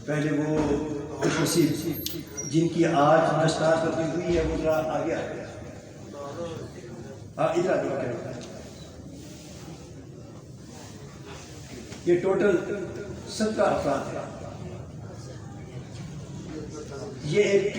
پہلے وہ نصیب جن کی آج دستار تبدیل ہوئی ہے وہ ذرا آگے آ گیا. ہاں ادھر آگے. یہ ٹوٹل 17 افراد ہیں. یہ ایک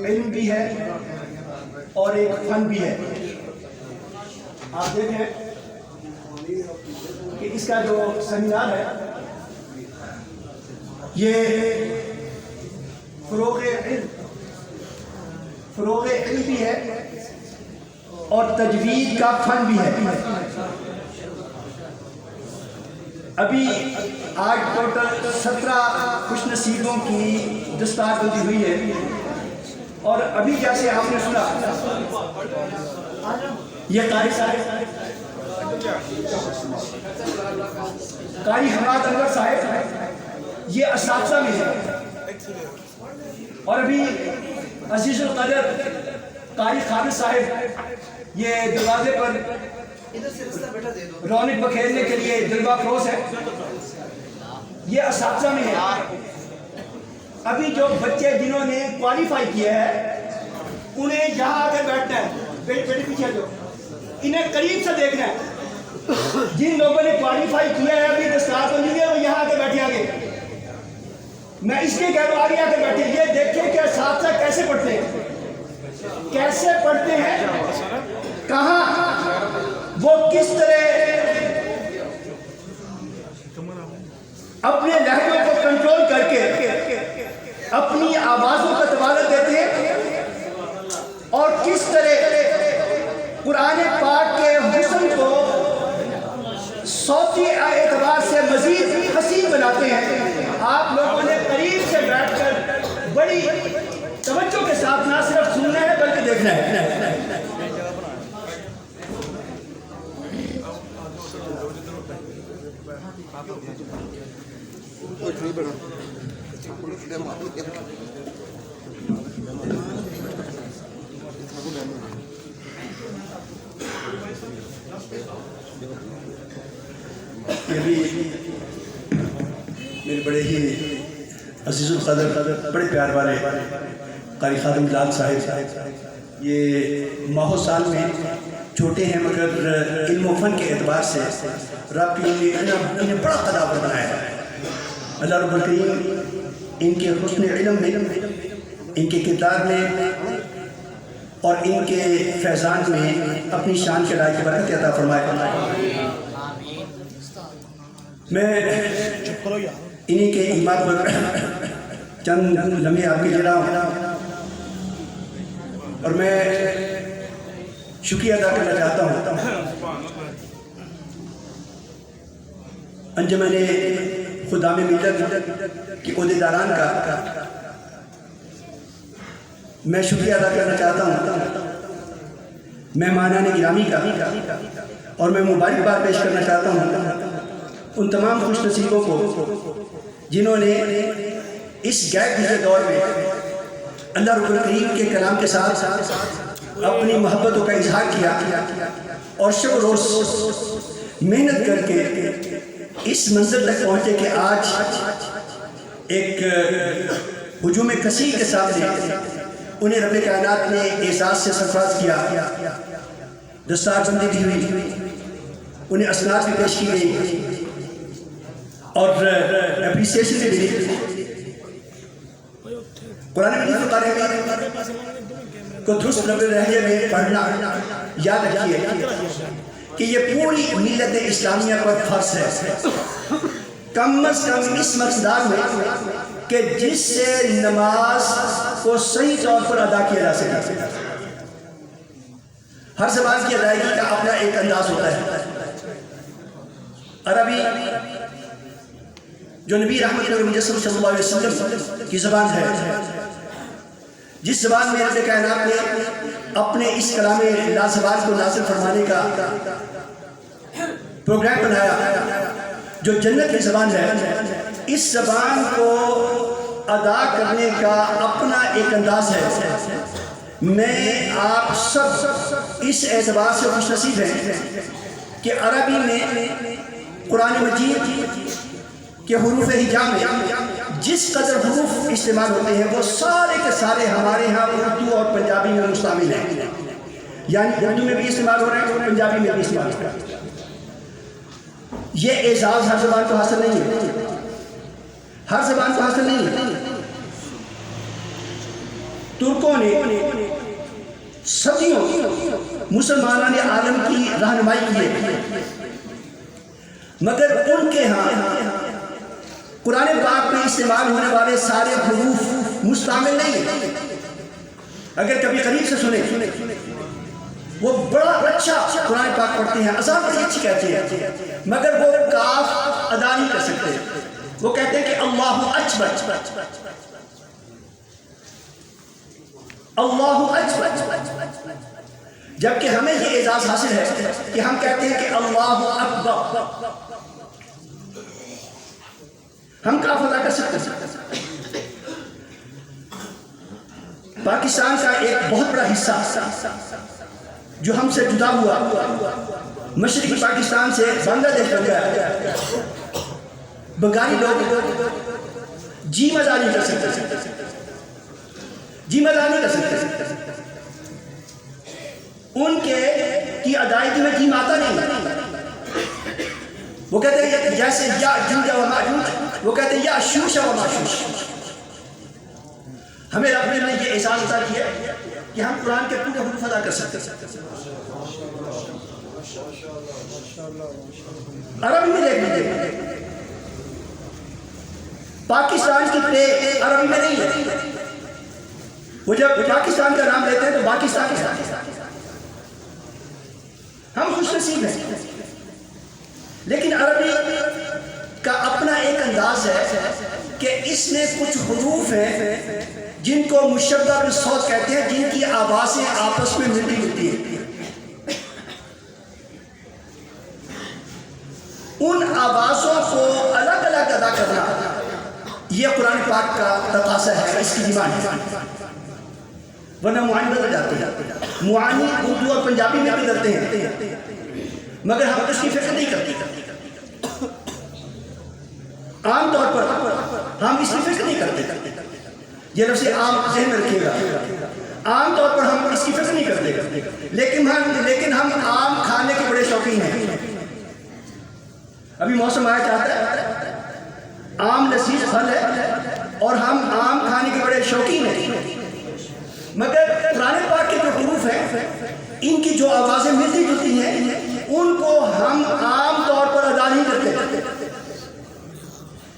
علم بھی ہے اور ایک فن بھی ہے. آپ دیکھیں کہ اس کا جو سیمینار ہے یہ فروغ علم بھی ہے اور تجوید کا فن بھی ہے. ابھی آج ٹوٹل 17 خوش نصیبوں کی دستار بندی ہوئی ہے اور ابھی جیسے آپ نے سنا یہ قاری صاحب قاری حماد انور صاحب یہ اساتذہ میں ہے اور ابھی عزیز القدر قاری خالد صاحب یہ دروازے پر رونق بکھیرنے کے لیے جلوہ فروز ہے. یہ اساتذہ میں ہے. ابھی جو بچے جنہوں نے کوالیفائی کیا ہے انہیں یہاں آ کر بیٹھنا ہے. بیٹے پیچھے جو انہیں قریب سے دیکھنا ہے. جن لوگوں نے کوالیفائی کیا ہے ابھی دستار بندی ہے وہ یہاں آ کے بیٹھے آگے. میں اس لیے کہہ رہا ہوں آگے آ کے بیٹھے. یہ دیکھیں کہ اساتذہ کیسے پڑھتے ہیں, کیسے پڑھتے ہیں, کہاں وہ کس طرح اپنے لہجوں کو کنٹرول کر کے اپنی آوازوں کا توالت دیتے ہیں اور کس طرح قرآن پاک کے حسن کو صوتی اعتبار سے مزید حسین بناتے ہیں. آپ لوگوں نے قریب سے بیٹھ کر بڑی توجہ کے ساتھ نہ صرف سننا ہے بلکہ دیکھنا ہے. یہ بھی میرے بڑے ہی عزیز القدر بڑے پیار والے قاری خادم لال صاحب. یہ ماہو سال میں چھوٹے ہیں مگر علم و فن کے اعتبار سے رب کی انہیں بڑا قدر بنایا ہے. اللہ رب الکریم ان کے حسن علم میں, ان کے کردار میں اور ان کے فیضان میں اپنی شان کے لائق برکت عطا فرمائے. میں انہی کے ایمان پر چند لمحے آپ کے لے رہا ہوں اور میں شکریہ ادا کرنا چاہتا ہوں انجمن خدام ملت کے عہدیداران کا. میں شکریہ ادا کرنا چاہتا ہوں مہمانان گرامی کا اور میں مبارکباد پیش کرنا چاہتا ہوں ان تمام خوش نصیبوں کو جنہوں نے اس غیر گزرے دور میں اللہ رب الکریم کے کلام کے ساتھ اپنی محبتوں کا اظہار کیا اور شب و روز محنت کر کے اس منزل تک پہنچے کہ آج ایک ہجوم کثیر کے سامنے انہیں رب کائنات نے اعزاز سے سرفراز کیا. دستار بندی بھی ہوئی, انہیں اسناد بھی پیش کی گئی اور اپریسیشن بھی ملی. قرآن مجید مطالعے میں کو درست لفظ لہجے میں پڑھنا یاد رکھیے کہ یہ پوری ملت اسلامیہ پر فرض ہے کم از کم اس مقصدار میں کہ جس سے نماز کو صحیح طور پر ادا کیا جا سکے. ہر زبان کی ادائیگی کا اپنا ایک انداز ہوتا ہے. عربی جو نبی رحمت مجسم صلی اللہ علیہ وسلم کی زبان ہے, جس زبان میں رب کائنات نے اپنے اس کلام لازوال کو نازل فرمانے کا پروگرام بنایا, جو جنت کی زبان ہے, اس زبان کو ادا کرنے کا اپنا ایک انداز ہے. میں آپ سب اس اعتبار سے خوش نصیب ہیں کہ عربی میں قرآن مجید کہ حروف ہجا میں جس قدر حروف استعمال ہوتے ہیں وہ سارے کے سارے ہمارے ہاں اردو اور پنجابی میں مشتمل ہیں، یعنی اردو میں بھی استعمال ہو رہے ہیں اور پنجابی میں بھی استعمال ہو رہے ہیں۔ یہ اعزاز ہر زبان کو حاصل نہیں ہے، ہر زبان کو حاصل نہیں ہے۔ ترکوں نے صدیوں مسلمانان عالم کی رہنمائی کی ہے، مگر ان کے ہاں قرآن پاک میں استعمال ہونے والے سارے حروف مستعمل نہیں ہیں۔ اگر کبھی قریب سے سنیں، وہ بڑا اچھا قرآن پاک پڑھتے ہیں، اذان بڑی اچھی کہتے ہیں، مگر وہ کاف ادا نہیں کر سکتے۔ وہ کہتے ہیں کہ اللہ اکبر، اللہ اکبر، جبکہ ہمیں یہ اعزاز حاصل ہے کہ ہم کہتے ہیں کہ اللہ اکبر، ہم کاف ادا کر سکتے ہیں۔ پاکستان کا ایک بہت بڑا حصہ جو ہم سے جدا ہوا، مشرقی پاکستان سے بنگلہ دیش بن گیا، بنگالی لوگ جی مزہ نہیں کر سکتے، جی مزہ نہیں کر سکتے، ان کے کی ادائیگی میں جیم آتا نہیں۔ وہ کہتے ہیں جیسے یا جوج و ماجوج، وہ کہتے ہیں یا شوش و ماشوش۔ ہمیں رب نے یہ احسان عطا کیا کہ ہم قرآن کے پورے حروف ادا کر سکتے ہیں۔ عربی میں دیکھ لیجیے، پاکستان کی پلے عربی میں نہیں ہے، وہ جب پاکستان کا نام لیتے ہیں تو پاکستان کے ساتھ، ہم خوش نصیب ہیں۔ لیکن عربی کا اپنا ایک انداز ہے کہ اس میں کچھ حروف ہیں جن کو مشبہ بالصوت کہتے ہیں، جن کی آوازیں آپس میں ملتی جلتی ہیں۔ ان آوازوں کو الگ الگ ادا کرنا یہ قرآن پاک کا تقاضا ہے، اس کی ڈیمانڈ ہے، ورنہ معانی بدل جاتے ہیں۔ معانی اردو اور پنجابی میں بھی کرتے ہیں، مگر ہم اس کی فکر نہیں کرتے۔ عام طور پر ہم اس کی فکر نہیں کرتے، یہ لفظ عام ذہن میں رکھیے گا، عام طور پر ہم اس کی فکر نہیں کرتے، لیکن ہم آم کھانے کے بڑے شوقین ہیں۔ ابھی موسم آیا چاہتا ہے، آم لذیذ پھل ہے اور ہم آم کھانے کے بڑے شوقین ہیں، مگر قرآن پاک کے جو حروف ہیں ان کی جو آوازیں ملتی جلتی ہیں ان کو ہم عام طور پر ادا نہیں کرتے۔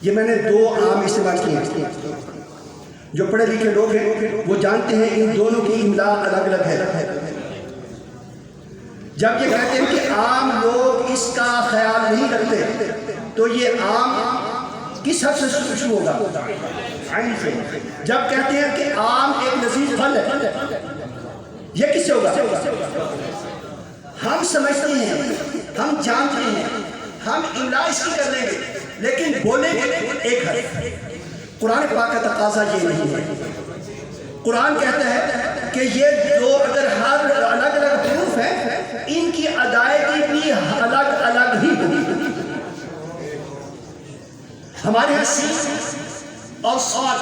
یہ میں نے دو عام استعمال کیے ہیں، جو پڑھے لکھے لوگ ہیں وہ جانتے ہیں ان دونوں کی املا الگ الگ ہے۔ جب یہ کہتے ہیں کہ عام لوگ اس کا خیال نہیں رکھتے تو یہ عام کس حد سے شروع ہوگا؟ عین سے۔ جب کہتے ہیں کہ عام ایک لذیذ پھل ہے، یہ کس سے ہوگا؟ ہم سمجھتے ہیں، ہم جانتے ہیں، ہم املا اس کی کر لیں گے، لیکن بولیں گے ایک حرف۔ قرآن پاک کا تقاضا یہ نہیں ہے۔ قرآن کہتا ہے کہ یہ دو اگر ہر الگ الگ حروف ہیں ان کی ادائیگی بھی الگ الگ ہی ہوگی۔ ہمارے یہاں سین اور صاد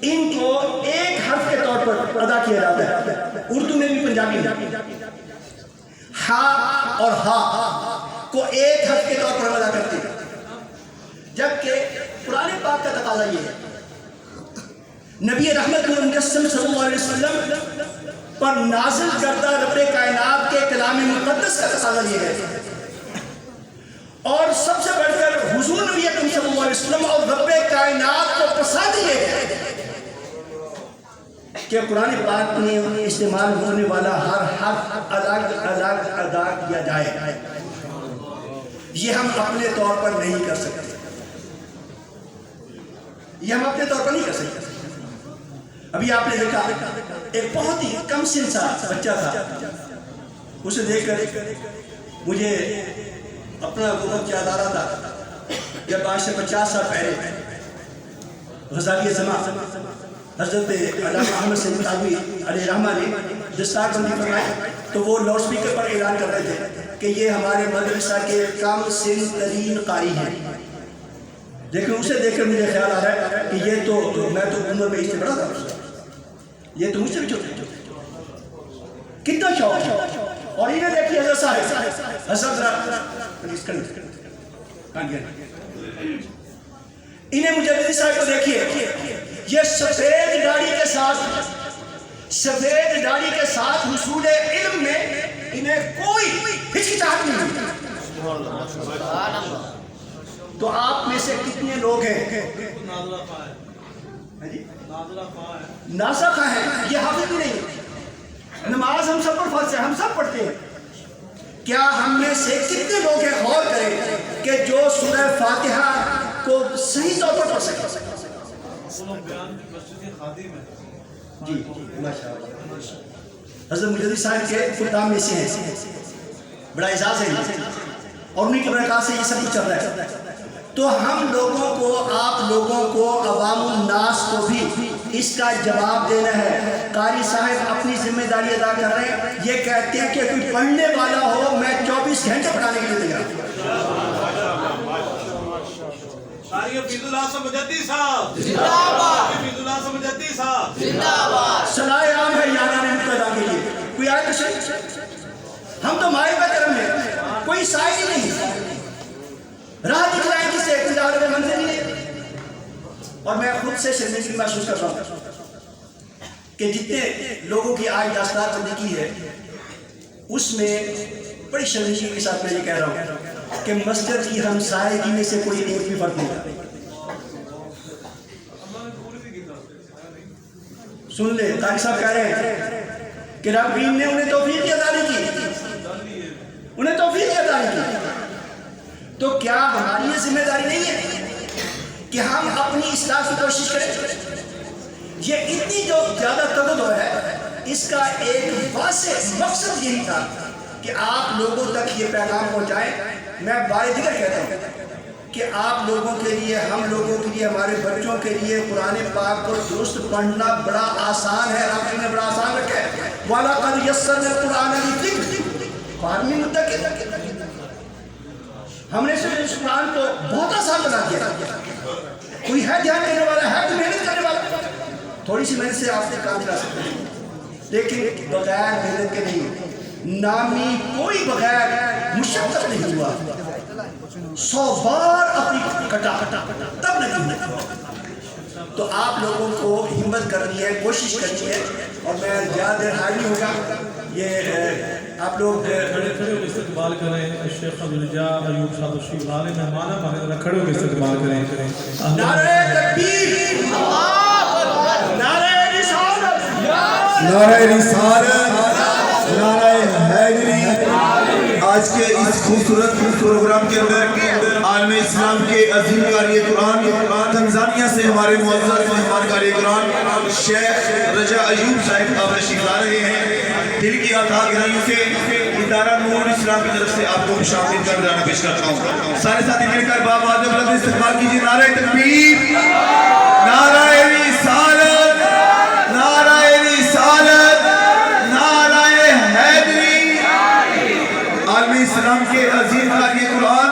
ان کو ایک حرف کے طور پر ادا کیا جاتا ہے، اردو میں بھی پنجابی میں۔ ہا اور ہا کو ایک حرف کے طور پر ادا کرتے ہیں، جبکہ قرآن پاک کا تقاضا یہ ہے، نبی رحمت المجسم صلی اللہ علیہ وسلم پر نازل کردہ رب کائنات کے کلام مقدس کا تقاضا یہ ہے، اور سب سے بڑھ کر حضور نبی اکرم صلی اللہ علیہ وسلم اور رب کائنات کو پسند یہ ہے کہ قرآن پاک میں استعمال ہونے والا ہر حرف الگ الگ ادا کیا جائے۔ یہ ہم اپنے طور پر نہیں کر سکتے، یہ ہم اپنے طور پر نہیں کر سکتے۔ ابھی آپ نے دیکھا ایک بہت ہی کم سن سا بچہ تھا، اسے دیکھ کر مجھے اپنا وقت یاد آ رہا تھا جب آج سے 50 سال پہلے غزالی زمان حضرت علامہ احمد سید تھانوی علیہ رحمہ نے دستار بندی فرمائی تو وہ لاؤڈ سپیکر پر اعلان کر رہے تھے کہ یہ ہمارے مدرسہ کے کم سن ترین قاری ہیں، لیکن اسے دیکھ کر مجھے خیال آ رہا ہے کہ یہ تو میں تو عمر میں اس سے بڑا تھا، یہ تو مجھ سے بھی چھوٹے، کتنا شوق ہے۔ اور انہیں دیکھیے حضرت صاحب، انہیں مجددی صاحب کو دیکھیے، یہ سفید داڑھی کے ساتھ حصول علم میں انہیں کوئی ہچکچاہٹ نہیں ہوئی۔ تو آپ میں سے کتنے لوگ ہیں نازلہ خواہ ہیں، یہ حافظ بھی نہیں، نماز ہم سب پر فرض ہے، ہم سب پڑھتے ہیں، کیا ہم میں سے کتنے لوگ ہیں غور کریں کہ جو سورہ فاتحہ کو صحیح طور پر پڑھ سکتے؟ جی ماشاءاللہ، حضرت مجددی صاحب کے خدام میں سے ہیں، بڑا اعزاز ہے اور انہیں کی برکات سے یہ سب کچھ چل رہا ہے۔ تو ہم لوگوں کو، آپ لوگوں کو، عوام الناس کو بھی اس کا جواب دینا ہے۔ قاری صاحب اپنی ذمہ داری ادا کر رہے ہیں، یہ کہتے ہیں کہ کوئی پڑھنے والا ہو میں 24 گھنٹے پڑھانے کے لیے تیار ہوں۔ صلاح عام ہے یاران مقتدا کے لیے، کوئی آئے تو صحیح، ہم تو مائے کا کرم ہے، کوئی سائے ہی نہیں، راہ دکھلائیں کسے، کوئی دعوت منظر ہی نہیں۔ اور میں خود سے شرمندگی محسوس کر رہا ہوں کہ جتنے لوگوں کی آج داستان بندی کی ہے، اس میں بڑی شرمندگی کے ساتھ میں یہ کہہ رہا ہوں کہ مسجد کی ہمسائیگی میں سے کوئی ایک بھی فرق نہیں تھا۔ سن لے، قاری صاحب کہہ رہے ہیں کہ رابعین نے انہیں توفیق عطا نہیں کی، انہیں توفیق عطا نہیں کی، تو کیا ہماری یہ ذمہ داری نہیں ہے کہ ہم اپنی اصلاح کی کوشش کریں؟ یہ اتنی جو زیادہ تبدو ہے، اس کا ایک واضح مقصد یہی تھا کہ آپ لوگوں تک یہ پیغام پہنچائیں۔ میں بار دیگر کہتا ہوں کہ آپ لوگوں کے لیے، ہم لوگوں کے لیے، ہمارے بچوں کے لیے قرآن پاک کو درست پڑھنا بڑا آسان ہے، رب نے بڑا آسان رکھا ہے۔ وَلَقَدْ يَسَّرْنَا الْقُرْآنَ لِلذِّكْرِ فَهَلْ مِن مُدَّكِرٍ، ہم نے اس قرآن کو بہت آسان بنا دیا۔ کوئی ہے دھیان دینے والا، ہے تو محنت کرنے والا، تھوڑی سی محنت سے آپ نے کام چلا سکتے ہیں، لیکن بغیر محنت کے نہیں۔ نامی کوئی بغیر مشقت نہیں ہوا، 100 بار اپنی کٹا تب نہیں۔ تو آپ لوگوں کو ہمت کرنی ہے، کوشش کرنی ہے، اور میں زیادہ دیر حاضر نہیں ہوگا۔ یہ آپ لوگ کھڑے ہو کے استقبال کریں شیخ عبدالرجا ایوب صاحب تشریف لا لیں، مہمان ہمارے ذرا کھڑے ہو کے استقبال کریں۔ نعرہ تکبیر، نعرہ رسالت، نعرہ رسالت، نعرہ حیدری۔ آج کے اس خوبصورت پروگرام کے اندر عالم اسلام کے عظیم قاری قرآن تنزانیہ سے ہمارے معزز مہمان قاری قرآن شیخ رجا ایوب صاحب آپ تشریف لا رہے ہیں۔ دل کی عطا گرائیوں سے ادارہ نور اسلام کی طرف سے آپ کو خوشامدید کا نذرانہ پیش کرتا ہوں۔ سارے ساتھی مل کر باب آدم لفظ استقبال کیجیے۔ نعرہ تکبیر، نعرہ رسالت، نعرہ رسالت، نعرہ حیدری۔ عالم اسلام کے عظیم قاری قرآن،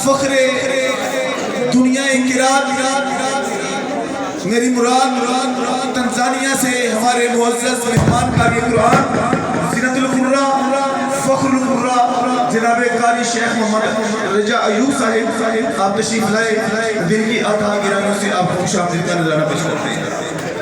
فخر دنیا قرات، میری مراد تنزانیہ سے ہمارے معزز مہمان قاری قرآن زینت القرہ، فخر القرہ، جناب قاری شیخ محمد رجا ایوب صاحب آپ تشریف لائے۔ دل کی عطا گرائیوں سے آپ کو خوشامدید کا نذرانہ پیش کرتے ہیں۔